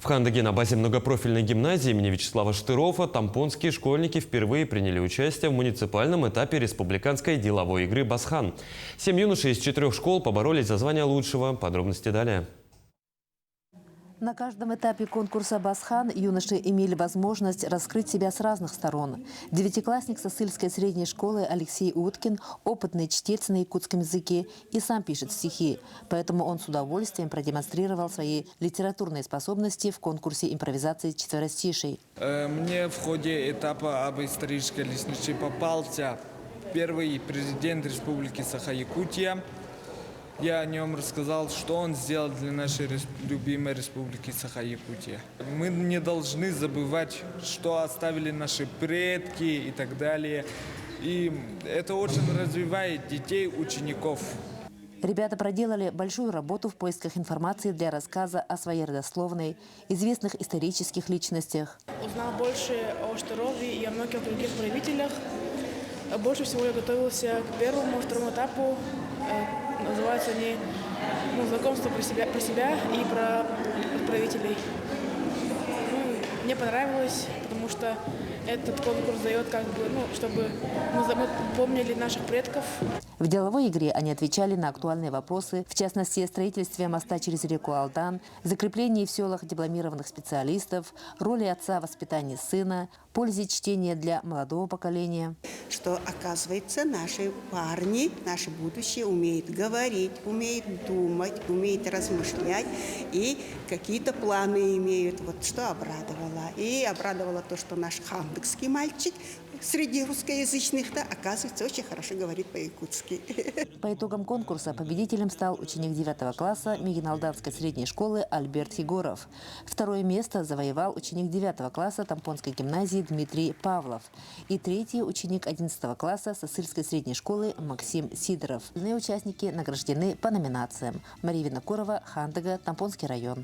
В Хандаге на базе многопрофильной гимназии имени Вячеслава Штырова тампонские школьники впервые приняли участие в муниципальном этапе республиканской деловой игры «Басхан». 7 юношей из 4 школ поборолись за звание лучшего. Подробности далее. На каждом этапе конкурса «Басхан» юноши имели возможность раскрыть себя с разных сторон. Девятиклассник Сосыльской средней школы Алексей Уткин – опытный чтец на якутском языке и сам пишет стихи. Поэтому он с удовольствием продемонстрировал свои литературные способности в конкурсе импровизации четверостишей. Мне в ходе этапа об исторической лестнице попался первый президент Республики Саха-Якутия. Я о нем рассказал, что он сделал для нашей любимой республики Саха-Якутия. Мы не должны забывать, что оставили наши предки и так далее. И это очень развивает детей, учеников. Ребята проделали большую работу в поисках информации для рассказа о своей родословной, известных исторических личностях. Узнал больше о Штырове и о многих других правителях. Больше всего я готовился к первому, второму этапу. Называются они знакомство про себя и про правителей. Мне понравилось, потому что этот конкурс дает чтобы мы помнили наших предков. В деловой игре они отвечали на актуальные вопросы, в частности, о строительстве моста через реку Алдан, закреплении в селах дипломированных специалистов, роли отца в воспитании сына, пользе чтения для молодого поколения. Что, оказывается, наши парни, наше будущее умеют говорить, умеют думать, умеют размышлять и какие-то планы имеют. Вот что обрадовало. И обрадовало то, что наш хандыкский мальчик среди русскоязычных, оказывается, очень хорошо говорит по-якутски. По итогам конкурса победителем стал ученик 9 класса Мегиналданской средней школы Альберт Егоров. Второе место завоевал ученик 9 класса Тампонской гимназии Дмитрий Павлов. И третий ученик 11 класса Сосыльской средней школы Максим Сидоров. Остальные участники награждены по номинациям. Мария Винокурова, Хандага, Тампонский район.